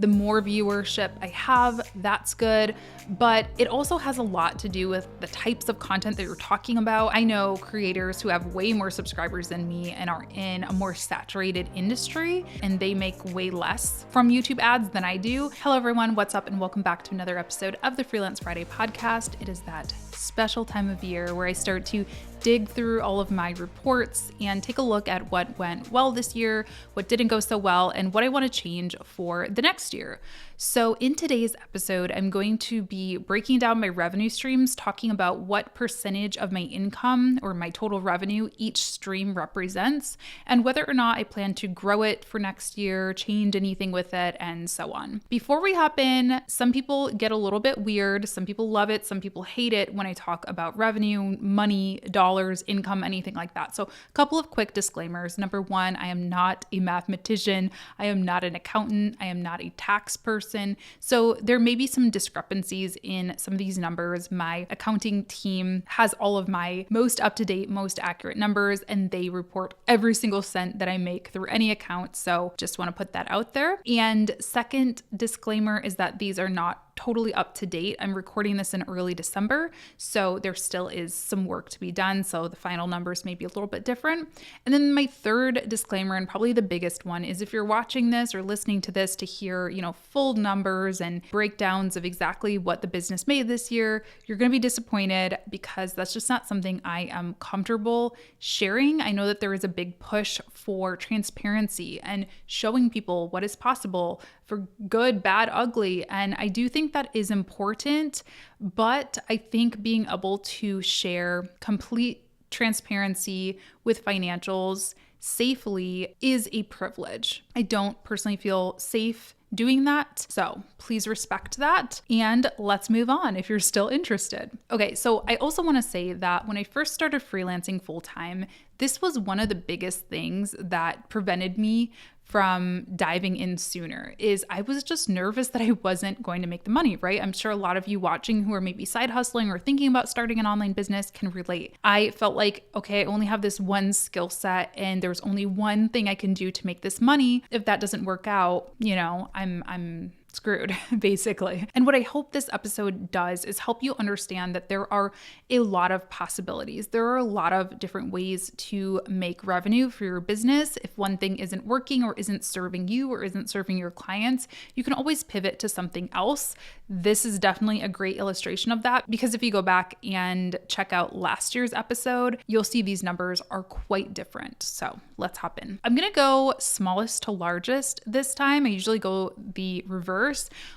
The more viewership I have, that's good. But it also has a lot to do with the types of content that you're talking about. I know creators who have way more subscribers than me and are in a more saturated industry, and they make way less from YouTube ads than I do. Hello everyone, what's up, and welcome back to another episode of the Freelance Friday podcast. It is that special time of year where I start to dig through all of my reports and take a look at what went well this year, what didn't go so well, and what I want to change for the next year. So in today's episode, I'm going to be breaking down my revenue streams, talking about what percentage of my income or my total revenue each stream represents, and whether or not I plan to grow it for next year, change anything with it, and so on. Before we hop in, some people get a little bit weird. Some people love it. Some people hate it when I talk about revenue, money, dollars, income, anything like that. So a couple of quick disclaimers. Number one, I am not a mathematician. I am not an accountant. I am not a tax person. So there may be some discrepancies in some of these numbers. My accounting team has all of my most up-to-date, most accurate numbers, and they report every single cent that I make through any account. So just want to put that out there. And second disclaimer is that these are not totally up to date. I'm recording this in early December, so there still is some work to be done. So the final numbers may be a little bit different. And then my third disclaimer, and probably the biggest one, is if you're watching this or listening to this to hear, full numbers and breakdowns of exactly what the business made this year, you're going to be disappointed because that's just not something I am comfortable sharing. I know that there is a big push for transparency and showing people what is possible for good, bad, ugly. And I do think that is important, but I think being able to share complete transparency with financials safely is a privilege. I don't personally feel safe doing that. So please respect that. And let's move on if you're still interested. Okay, so I also want to say that when I first started freelancing full-time, this was one of the biggest things that prevented me from diving in sooner. Is I was just nervous that I wasn't going to make the money, right? I'm sure a lot of you watching who are maybe side hustling or thinking about starting an online business can relate. I felt like, okay, I only have this one skill set and there's only one thing I can do to make this money. If that doesn't work out, I'm screwed, basically. And what I hope this episode does is help you understand that there are a lot of possibilities. There are a lot of different ways to make revenue for your business. If one thing isn't working or isn't serving you or isn't serving your clients, you can always pivot to something else. This is definitely a great illustration of that, because if you go back and check out last year's episode, you'll see these numbers are quite different. So let's hop in. I'm going to go smallest to largest this time. I usually go the reverse.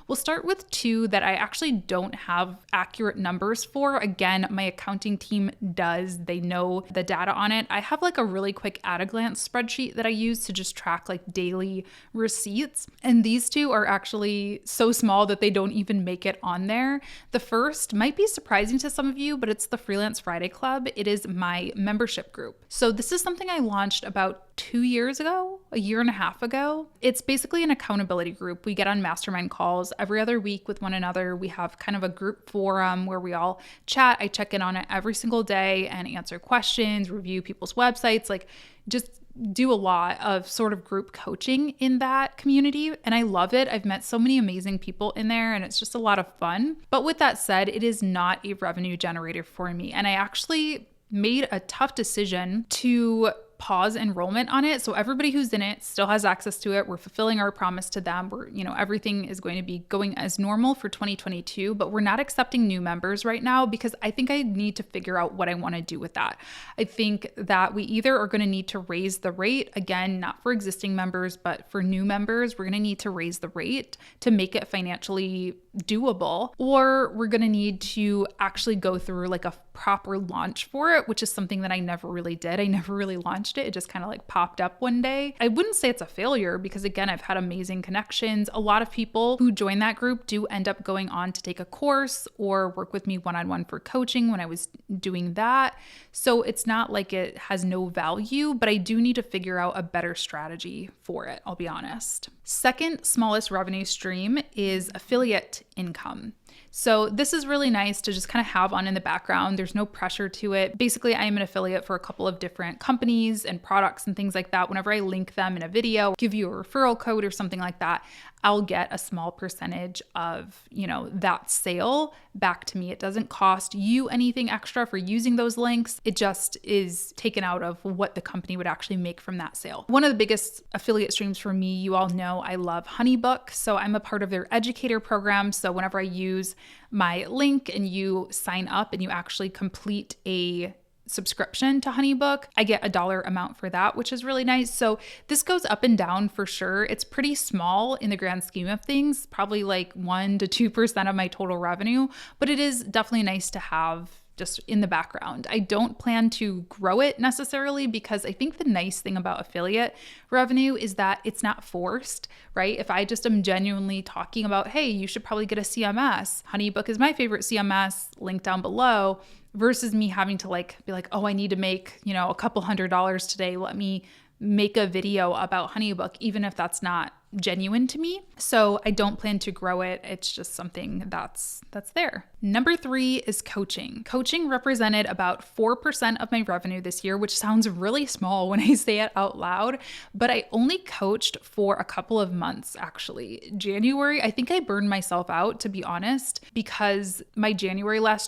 We'll start with two that I actually don't have accurate numbers for. Again, my accounting team does. They know the data on it. I have like a really quick at-a-glance spreadsheet that I use to just track like daily receipts. And these two are actually so small that they don't even make it on there. The first might be surprising to some of you, but it's the Freelance Friday Club. It is my membership group. So this is something I launched about 2 years ago, a year and a half ago. It's basically an accountability group. We get on mastermind calls every other week with one another. We have kind of a group forum where we all chat. I check in on it every single day and answer questions, review people's websites, like just do a lot of sort of group coaching in that community. And I love it. I've met so many amazing people in there and it's just a lot of fun. But with that said, it is not a revenue generator for me. And I actually made a tough decision to pause enrollment on it. So everybody who's in it still has access to it. We're fulfilling our promise to them. Everything is going to be going as normal for 2022, but we're not accepting new members right now because I think I need to figure out what I want to do with that. I think that we either are going to need to raise the rate, again, not for existing members, but for new members, we're going to need to raise the rate to make it financially doable, or we're going to need to actually go through like a proper launch for it, which is something that I never really did. I never really launched it. It just kind of like popped up one day. I wouldn't say it's a failure because again, I've had amazing connections. A lot of people who join that group do end up going on to take a course or work with me one-on-one for coaching when I was doing that. So it's not like it has no value, but I do need to figure out a better strategy for it, I'll be honest. Second smallest revenue stream is affiliate income. So this is really nice to just kind of have on in the background. There's no pressure to it. Basically, I am an affiliate for a couple of different companies and products and things like that. Whenever I link them in a video, give you a referral code or something like that, I'll get a small percentage of, that sale back to me. It doesn't cost you anything extra for using those links. It just is taken out of what the company would actually make from that sale. One of the biggest affiliate streams for me, you all know I love HoneyBook. So I'm a part of their educator program. So whenever I use my link and you sign up and you actually complete a subscription to HoneyBook, I get a dollar amount for that, which is really nice. So this goes up and down for sure. It's pretty small in the grand scheme of things, probably like 1% to 2% of my total revenue, but it is definitely nice to have just in the background. I don't plan to grow it necessarily because I think the nice thing about affiliate revenue is that it's not forced, right? If I just am genuinely talking about, hey, you should probably get a CMS. HoneyBook is my favorite CMS, link down below, versus me having to be like, oh, I need to make, a couple $100 today. Let me make a video about HoneyBook, even if that's not genuine to me. So I don't plan to grow it. It's just something that's there. Number 3 is coaching. Coaching represented about 4% of my revenue this year, which sounds really small when I say it out loud, but I only coached for a couple of months actually. January, I think I burned myself out, to be honest, because my January this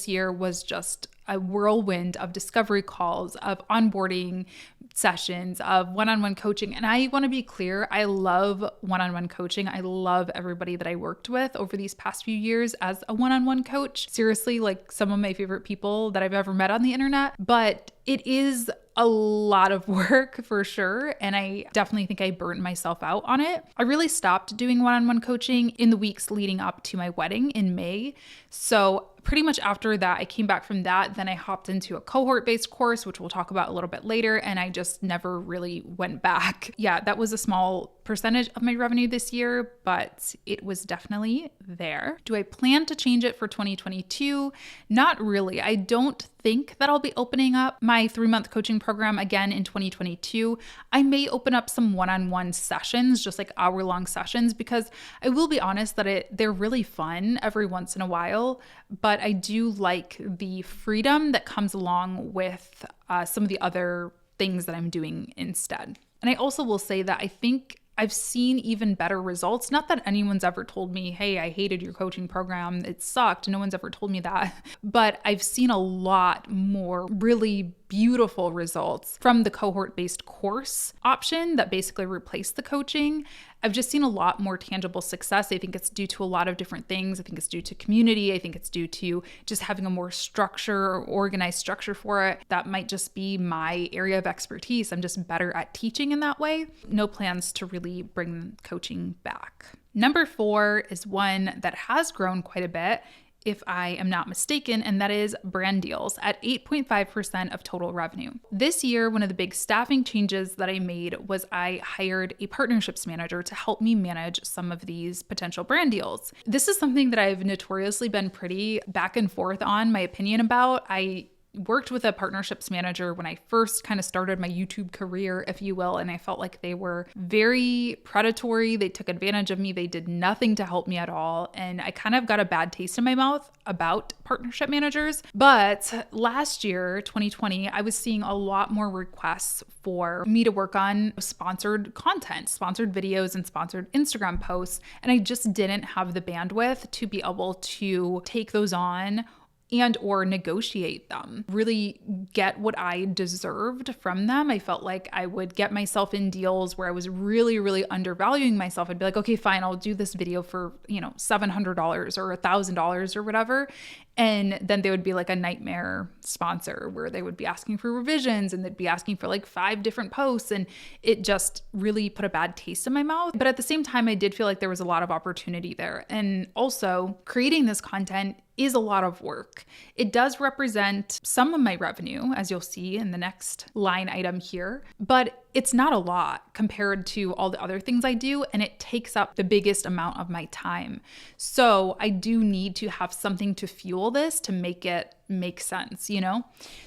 year was just a whirlwind of discovery calls, of onboarding sessions, of one-on-one coaching. And I want to be clear, I love one-on-one coaching. I love everybody that I worked with over these past few years as a one-on-one coach. Seriously, some of my favorite people that I've ever met on the internet. But it is a lot of work for sure. And I definitely think I burnt myself out on it. I really stopped doing one-on-one coaching in the weeks leading up to my wedding in May. So pretty much after that, I came back from that. Then I hopped into a cohort-based course, which we'll talk about a little bit later. And I just never really went back. Yeah, that was a small percentage of my revenue this year, but it was definitely there. Do I plan to change it for 2022? Not really. I don't think that I'll be opening up my 3-month coaching program again in 2022. I may open up some one-on-one sessions, just like hour-long sessions, because I will be honest that they're really fun every once in a while, but I do like the freedom that comes along with some of the other things that I'm doing instead. And I also will say that I think I've seen even better results. Not that anyone's ever told me, hey, I hated your coaching program, it sucked. No one's ever told me that. But I've seen a lot more really beautiful results from the cohort-based course option that basically replaced the coaching. I've just seen a lot more tangible success. I think it's due to a lot of different things. I think it's due to community. I think it's due to just having a more organized structure for it. That might just be my area of expertise. I'm just better at teaching in that way. No plans to really bring coaching back. Number 4 is one that has grown quite a bit, if I am not mistaken, and that is brand deals at 8.5% of total revenue. This year, one of the big staffing changes that I made was I hired a partnerships manager to help me manage some of these potential brand deals. This is something that I've notoriously been pretty back and forth on my opinion about. I worked with a partnerships manager when I first kind of started my YouTube career, if you will, and I felt like they were very predatory. They took advantage of me. They did nothing to help me at all. And I kind of got a bad taste in my mouth about partnership managers. But last year, 2020, I was seeing a lot more requests for me to work on sponsored content, sponsored videos, and sponsored Instagram posts. And I just didn't have the bandwidth to be able to take those on and or negotiate them, really get what I deserved from them. I felt like I would get myself in deals where I was really, really undervaluing myself. I'd be like, okay, fine, I'll do this video for, $700 or $1,000 or whatever. And then they would be like a nightmare sponsor where they would be asking for revisions and they'd be asking for 5 different posts. And it just really put a bad taste in my mouth. But at the same time, I did feel like there was a lot of opportunity there. And also creating this content is a lot of work. It does represent some of my revenue, as you'll see in the next line item here, but it's not a lot compared to all the other things I do, and it takes up the biggest amount of my time. So I do need to have something to fuel this to make it make sense,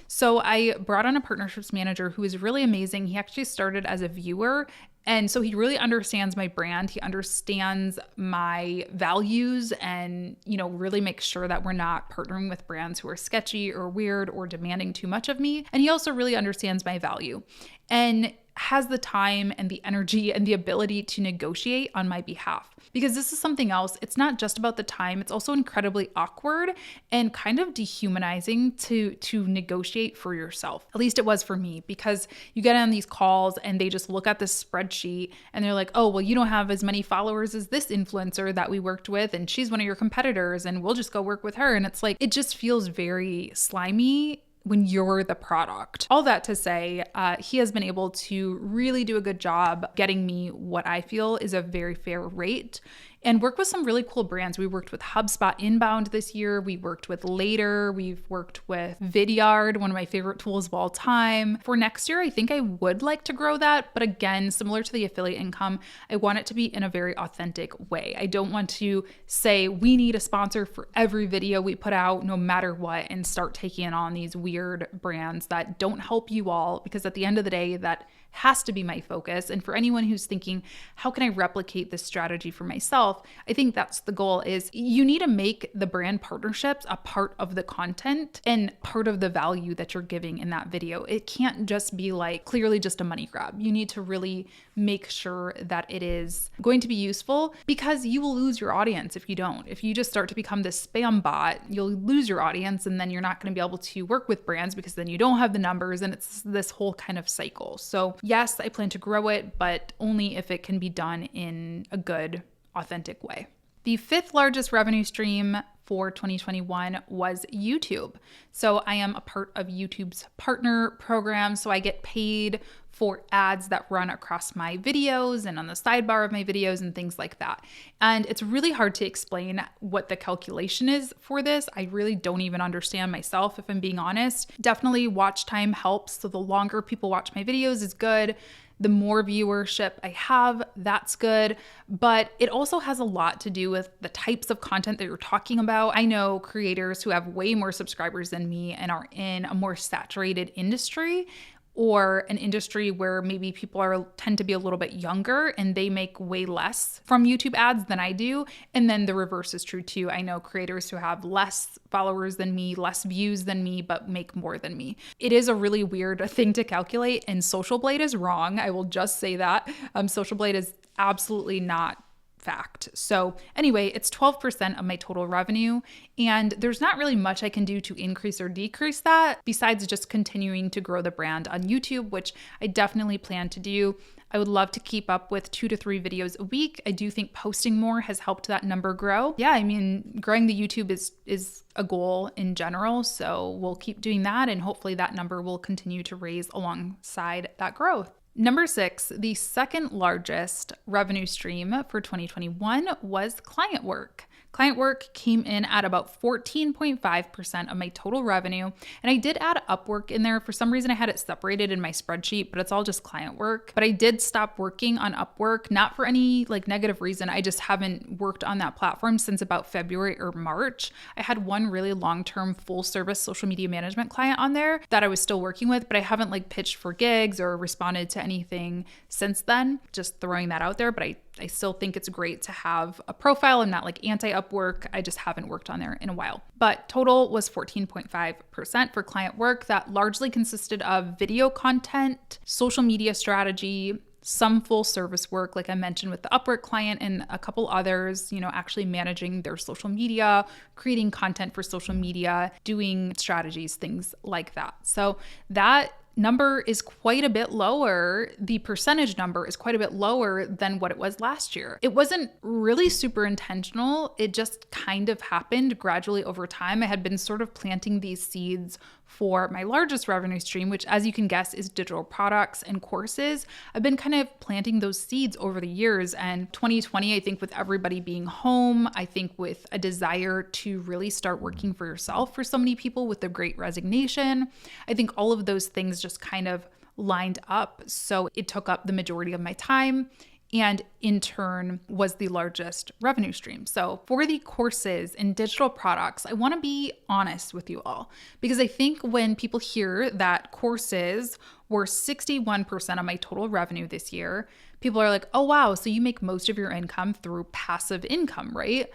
So I brought on a partnerships manager who is really amazing. He actually started as a viewer, and so he really understands my brand. He understands my values and, really makes sure that we're not partnering with brands who are sketchy or weird or demanding too much of me. And he also really understands my value. And has the time and the energy and the ability to negotiate on my behalf. Because this is something else. It's not just about the time, it's also incredibly awkward and kind of dehumanizing to negotiate for yourself. At least it was for me, because you get on these calls and they just look at this spreadsheet and they're like, oh, well, you don't have as many followers as this influencer that we worked with, and she's one of your competitors, and we'll just go work with her. And it's like, it just feels very slimy when you're the product. All that to say, he has been able to really do a good job getting me what I feel is a very fair rate and work with some really cool brands. We worked with HubSpot Inbound this year. We worked with Later. We've worked with Vidyard, one of my favorite tools of all time. For next year, I think I would like to grow that. But again, similar to the affiliate income, I want it to be in a very authentic way. I don't want to say we need a sponsor for every video we put out, no matter what, and start taking on these weird brands that don't help you all, because at the end of the day, that has to be my focus. And for anyone who's thinking, how can I replicate this strategy for myself? I think that's the goal. Is you need to make the brand partnerships a part of the content and part of the value that you're giving in that video. It can't just be like clearly just a money grab. You need to really make sure that it is going to be useful, because you will lose your audience if you don't. If you just start to become this spam bot, you'll lose your audience, and then you're not going to be able to work with brands because then you don't have the numbers, and it's this whole kind of cycle. So yes, I plan to grow it, but only if it can be done in a good, authentic way. The fifth largest revenue stream for 2021 was YouTube. So I am a part of YouTube's partner program. So I get paid for ads that run across my videos and on the sidebar of my videos and things like that. And it's really hard to explain what the calculation is for this. I really don't even understand myself, if I'm being honest. Definitely watch time helps. So the longer people watch my videos is good. The more viewership I have, that's good. But it also has a lot to do with the types of content that you're talking about. I know creators who have way more subscribers than me and are in a more saturated industry, or an industry where maybe people tend to be a little bit younger and they make way less from YouTube ads than I do. And then the reverse is true too. I know creators who have less followers than me, less views than me, but make more than me. It is a really weird thing to calculate, and Social Blade is wrong. I will just say that. Social Blade is absolutely not fact. So anyway, it's 12% of my total revenue, and there's not really much I can do to increase or decrease that besides just continuing to grow the brand on YouTube, which I definitely plan to do. I would love to keep up with 2 to 3 videos a week. I do think posting more has helped that number grow. Yeah, I mean, growing the YouTube is a goal in general, so we'll keep doing that, and hopefully that number will continue to raise alongside that growth. Number 6, the second largest revenue stream for 2021 was client work. Client work came in at about 14.5% of my total revenue. And I did add Upwork in there. For some reason, I had it separated in my spreadsheet, but it's all just client work. But I did stop working on Upwork, not for any negative reason. I just haven't worked on that platform since about February or March. I had one really long-term full service social media management client on there that I was still working with, but I haven't pitched for gigs or responded to anything since then. Just throwing that out there. But I still think it's great to have a profile. I'm not anti-Upwork. I just haven't worked on there in a while. But total was 14.5% for client work. That largely consisted of video content, social media strategy, some full service work, like I mentioned with the Upwork client, and a couple others, actually managing their social media, creating content for social media, doing strategies, things like that. So that number is quite a bit lower. The percentage number is quite a bit lower than what it was last year. It wasn't really super intentional. It just kind of happened gradually over time. I had been sort of planting these seeds for my largest revenue stream, which, as you can guess, is digital products and courses. I've been kind of planting those seeds over the years. And 2020, I think with everybody being home, I think with a desire to really start working for yourself for so many people with the Great Resignation, I think all of those things just kind of lined up. So it took up the majority of my time, and in turn was the largest revenue stream. So for the courses and digital products, I want to be honest with you all, because I think when people hear that courses were 61% of my total revenue this year, people are like, oh wow, so you make most of your income through passive income, right?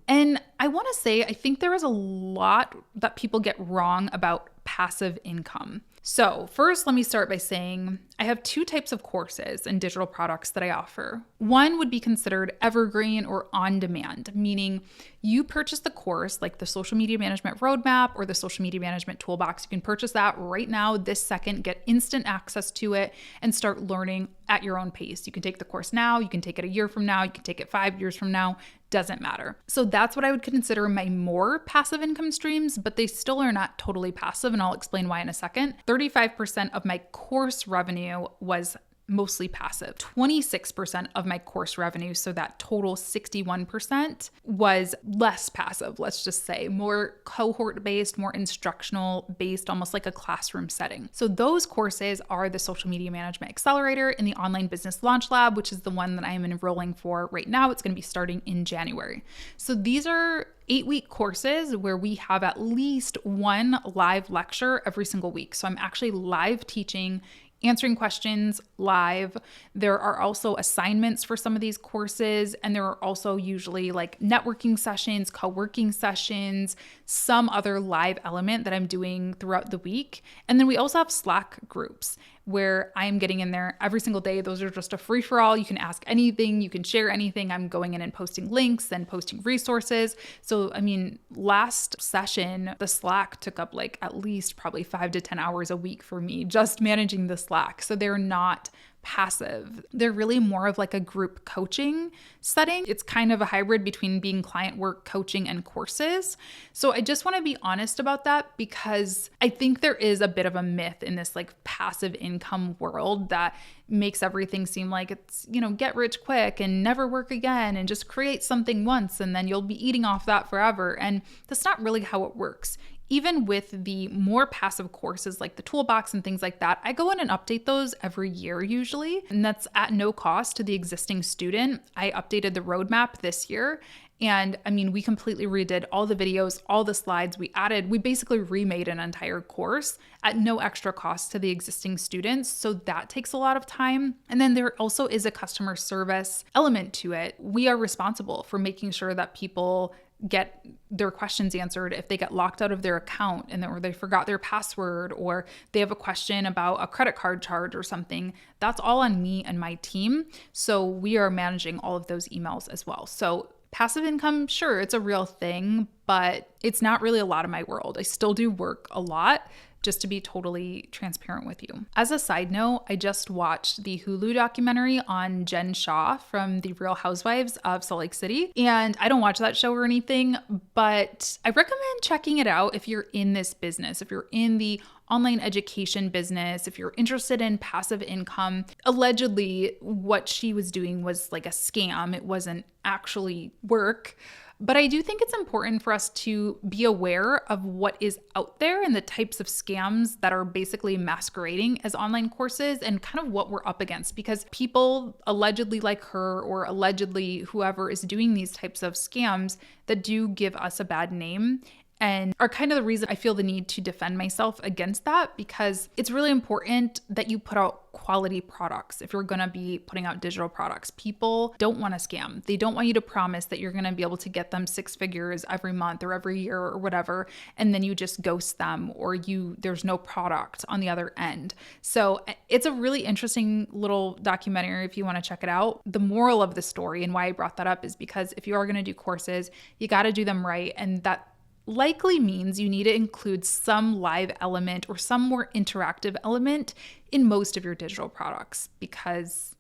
And I want to say, I think there is a lot that people get wrong about passive income. So first, let me start by saying I have two types of courses and digital products that I offer. One would be considered evergreen or on demand, meaning you purchase the course like the social media management roadmap or the social media management toolbox. You can purchase that right now, this second, get instant access to it and start learning at your own pace. You can take the course now, you can take it a year from now, you can take it 5 years from now, doesn't matter. So that's what I would consider my more passive income streams, but they still are not totally passive, and I'll explain why in a second. 35% of my course revenue was mostly passive. 26% of my course revenue, so that total 61%, was less passive, let's just say, more cohort-based, more instructional-based, almost like a classroom setting. So those courses are the Social Media Management Accelerator and the Online Business Launch Lab, which is the one that I am enrolling for right now. It's going to be starting in January. So these are 8-week courses where we have at least one live lecture every single week. So I'm actually live teaching, answering questions live. There are also assignments for some of these courses, and there are also usually like networking sessions, co-working sessions, some other live element that I'm doing throughout the week. And then we also have Slack groups where I'm getting in there every single day. Those are just a free-for-all. You can ask anything, you can share anything. I'm going in and posting links and posting resources. So, I mean, last session, the Slack took up like at least probably 5 to 10 hours a week for me, just managing the Slack. So they're not passive. They're really more of like a group coaching setting. It's kind of a hybrid between being client work, coaching, and courses. So I just want to be honest about that because I think there is a bit of a myth in this like passive income world that makes everything seem like it's, get rich quick and never work again and just create something once and then you'll be eating off that forever. And that's not really how it works. Even with the more passive courses like the toolbox and things like that, I go in and update those every year usually, and that's at no cost to the existing student. I updated the roadmap this year, and I mean, we completely redid all the videos, all the slides. We basically remade an entire course at no extra cost to the existing students. So that takes a lot of time. And then there also is a customer service element to it. We are responsible for making sure that people get their questions answered if they get locked out of their account or they forgot their password or they have a question about a credit card charge or something. That's all on me and my team. So we are managing all of those emails as well. So passive income, sure, it's a real thing, but it's not really a lot of my world. I still do work a lot, just to be totally transparent with you. As a side note, I just watched the Hulu documentary on Jen Shah from The Real Housewives of Salt Lake City. And I don't watch that show or anything, but I recommend checking it out if you're in this business, if you're in the online education business, if you're interested in passive income. Allegedly, what she was doing was like a scam. It wasn't actually work. But I do think it's important for us to be aware of what is out there and the types of scams that are basically masquerading as online courses and kind of what we're up against, because people allegedly like her or allegedly whoever is doing these types of scams that do give us a bad name and are kind of the reason I feel the need to defend myself against that, because it's really important that you put out quality products if you're going to be putting out digital products. People don't want to scam. They don't want you to promise that you're going to be able to get them 6 figures every month or every year or whatever, and then you just ghost them or there's no product on the other end. So it's a really interesting little documentary if you want to check it out. The moral of the story and why I brought that up is because if you are going to do courses, you got to do them right, and that likely means you need to include some live element or some more interactive element in most of your digital products because,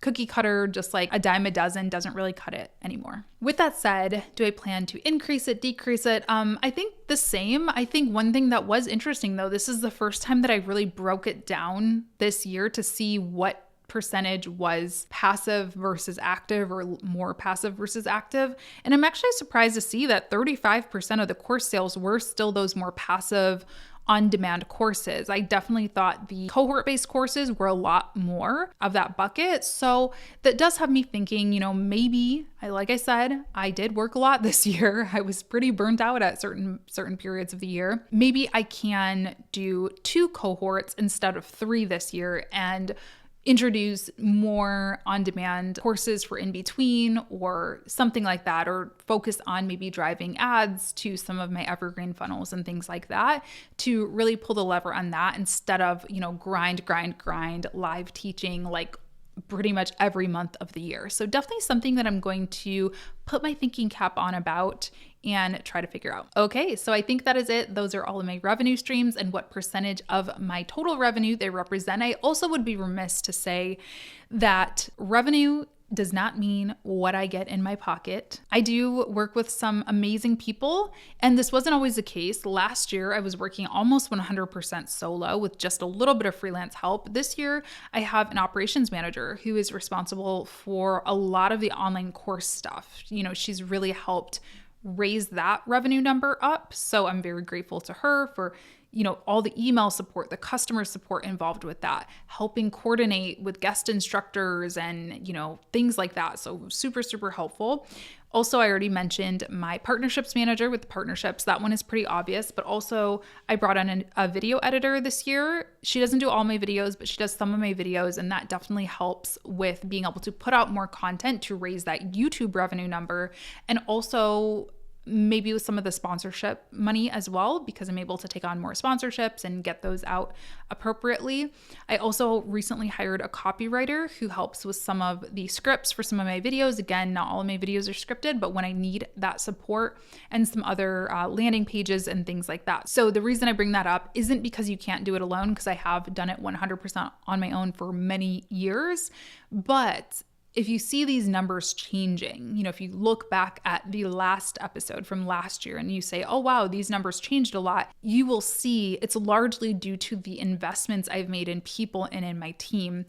cookie cutter, just like a dime a dozen, doesn't really cut it anymore. With that said, do I plan to increase it, decrease it? I think the same. I think one thing that was interesting though, this is the first time that I really broke it down this year to see what percentage was passive versus active or more passive versus active. And I'm actually surprised to see that 35% of the course sales were still those more passive on-demand courses. I definitely thought the cohort-based courses were a lot more of that bucket. So that does have me thinking, maybe, like I said, I did work a lot this year. I was pretty burnt out at certain periods of the year. Maybe I can do 2 cohorts instead of 3 this year and introduce more on-demand courses for in between or something like that, or focus on maybe driving ads to some of my evergreen funnels and things like that to really pull the lever on that instead of, grind live teaching like pretty much every month of the year. So definitely something that I'm going to put my thinking cap on about and try to figure out. Okay, so I think that is it. Those are all of my revenue streams and what percentage of my total revenue they represent. I also would be remiss to say that revenue does not mean what I get in my pocket. I do work with some amazing people, and this wasn't always the case. Last year, I was working almost 100% solo with just a little bit of freelance help. This year, I have an operations manager who is responsible for a lot of the online course stuff. She's really helped raise that revenue number up. So I'm very grateful to her for all the email support, the customer support involved with that, helping coordinate with guest instructors and, things like that. So super, super helpful. Also, I already mentioned my partnerships manager with the partnerships. That one is pretty obvious, but also I brought on a video editor this year. She doesn't do all my videos, but she does some of my videos, and that definitely helps with being able to put out more content to raise that YouTube revenue number, and also maybe with some of the sponsorship money as well, because I'm able to take on more sponsorships and get those out appropriately. I also recently hired a copywriter who helps with some of the scripts for some of my videos. Again, not all of my videos are scripted, but when I need that support, and some other landing pages and things like that. So the reason I bring that up isn't because you can't do it alone, because I have done it 100% on my own for many years, but if you see these numbers changing, if you look back at the last episode from last year and you say, oh, wow, these numbers changed a lot, you will see it's largely due to the investments I've made in people and in my team.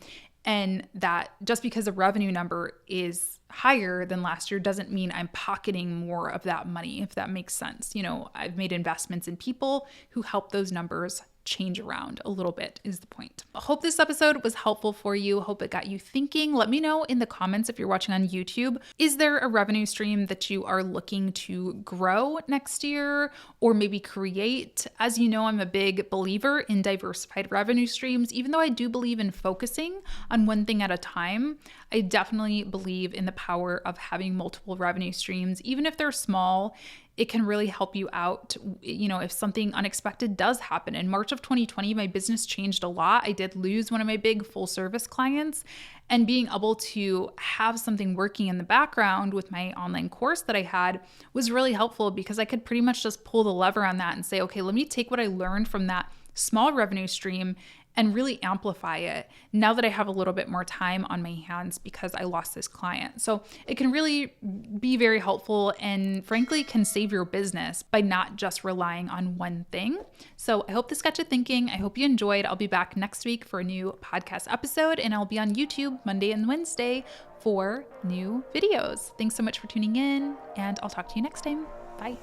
And that just because the revenue number is higher than last year doesn't mean I'm pocketing more of that money, if that makes sense. I've made investments in people who help those numbers change around a little bit is the point. I hope this episode was helpful for you. Hope it got you thinking. Let me know in the comments if you're watching on YouTube. Is there a revenue stream that you are looking to grow next year or maybe create? As you know, I'm a big believer in diversified revenue streams. Even though I do believe in focusing on one thing at a time, I definitely believe in the power of having multiple revenue streams. Even if they're small, it can really help you out, if something unexpected does happen. In March of 2020, my business changed a lot. I did lose one of my big full service clients, and being able to have something working in the background with my online course that I had was really helpful, because I could pretty much just pull the lever on that and say, okay, let me take what I learned from that small revenue stream and really amplify it now that I have a little bit more time on my hands because I lost this client. So it can really be very helpful, and frankly can save your business by not just relying on one thing. So I hope this got you thinking. I hope you enjoyed. I'll be back next week for a new podcast episode, and I'll be on YouTube Monday and Wednesday for new videos. Thanks so much for tuning in, and I'll talk to you next time. Bye.